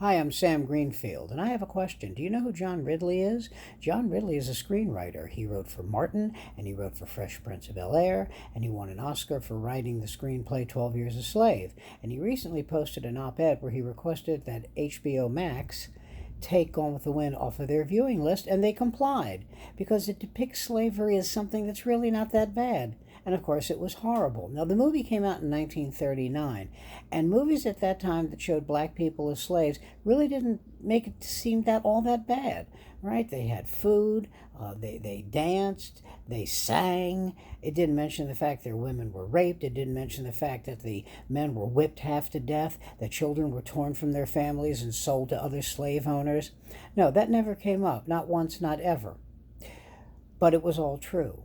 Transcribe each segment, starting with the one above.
Hi, I'm Sam Greenfield, and I have a question. Do you know who John Ridley is? John Ridley is a screenwriter. He wrote for Martin, and he wrote for Fresh Prince of Bel-Air, and he won an Oscar for writing the screenplay 12 Years a Slave. And he recently posted an op-ed where he requested that HBO Max take Gone with the Wind off of their viewing list, and they complied because it depicts slavery as something that's really not that bad. And of course, it was horrible. Now, the movie came out in 1939, and movies at that time that showed black people as slaves really didn't make it seem that all that bad, right? They had food, they danced, they sang. It didn't mention the fact their women were raped. It didn't mention the fact that the men were whipped half to death, that children were torn from their families and sold to other slave owners. No, that never came up, not once, not ever. But it was all true.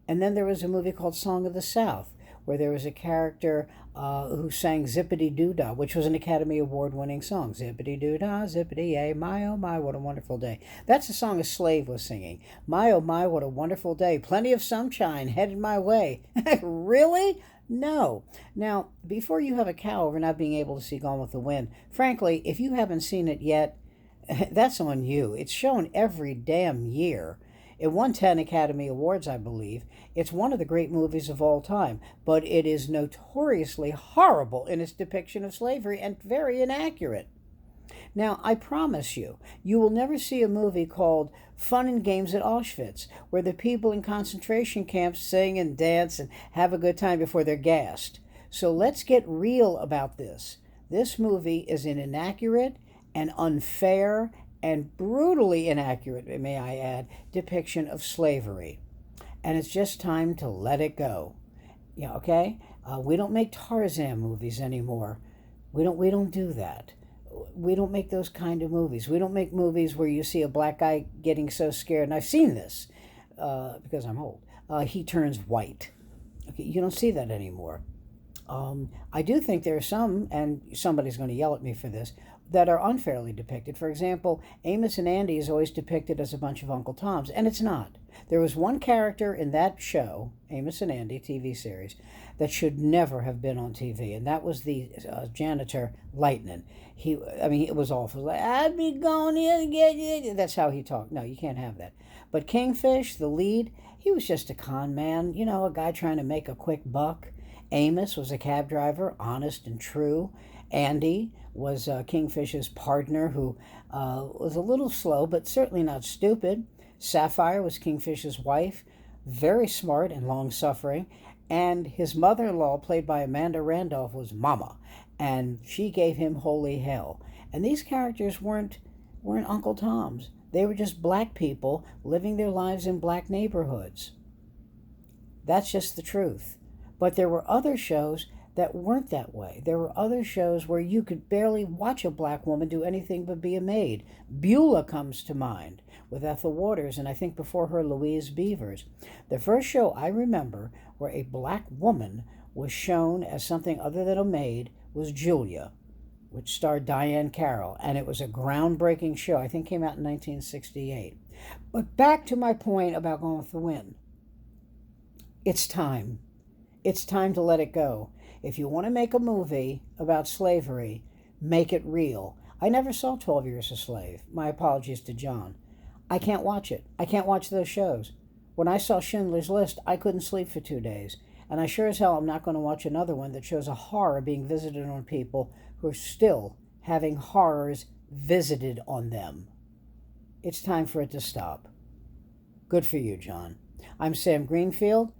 And then there was a movie called Song of the South, where there was a character who sang Zippity Doo Dah, which was an Academy Award winning song. Zippity Doo Dah, zippity yay, my oh my, what a wonderful day. That's a song a slave was singing. My oh my, what a wonderful day. Plenty of sunshine headed my way. Really? No. Now, before you have a cow over not being able to see Gone with the Wind, frankly, if you haven't seen it yet, that's on you. It's shown every damn year. It won 10 Academy Awards, I believe. It's one of the great movies of all time, but it is notoriously horrible in its depiction of slavery and very inaccurate. Now, I promise you, you will never see a movie called Fun and Games at Auschwitz, where the people in concentration camps sing and dance and have a good time before they're gassed. So let's get real about this. This movie is an inaccurate and unfair and brutally inaccurate, may I add, depiction of slavery. And it's just time to let it go. Yeah, okay? We don't make Tarzan movies anymore. We don't do that. We don't make those kind of movies. We don't make movies where you see a black guy getting so scared, and I've seen this because I'm old. He turns white. Okay, you don't see that anymore. I do think there are some, and somebody's going to yell at me for this, that are unfairly depicted. For example, Amos and Andy is always depicted as a bunch of Uncle Toms, and it's not. There was one character in that show, Amos and Andy TV series, that should never have been on TV, and that was the janitor, Lightning. It was awful. Like, I'd be going in and get you. That's how he talked. No, you can't have that. But Kingfish, the lead, he was just a con man, a guy trying to make a quick buck. Amos was a cab driver, honest and true. Andy was Kingfish's partner, who was a little slow, but certainly not stupid. Sapphire was Kingfish's wife, very smart and long-suffering. And his mother-in-law, played by Amanda Randolph, was Mama, and she gave him holy hell. And these characters weren't Uncle Toms. They were just black people living their lives in black neighborhoods. That's just the truth. But there were other shows that weren't that way. There were other shows where you could barely watch a black woman do anything but be a maid. Beulah comes to mind with Ethel Waters, and I think before her, Louise Beavers. The first show I remember where a black woman was shown as something other than a maid was Julia, which starred Diane Carroll, and it was a groundbreaking show. I think it came out in 1968. But back to my point about Gone with the Wind. It's time. It's time to let it go. If you want to make a movie about slavery, make it real. I never saw 12 Years a Slave. My apologies to John. I can't watch it. I can't watch those shows. When I saw Schindler's List, I couldn't sleep for 2 days. And I sure as hell am not going to watch another one that shows a horror being visited on people who are still having horrors visited on them. It's time for it to stop. Good for you, John. I'm Sam Greenfield.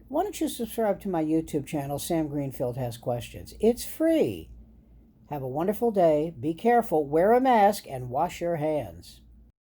Why don't you subscribe to my YouTube channel, Sam Greenfield Has Questions? It's free. Have a wonderful day. Be careful. Wear a mask and wash your hands.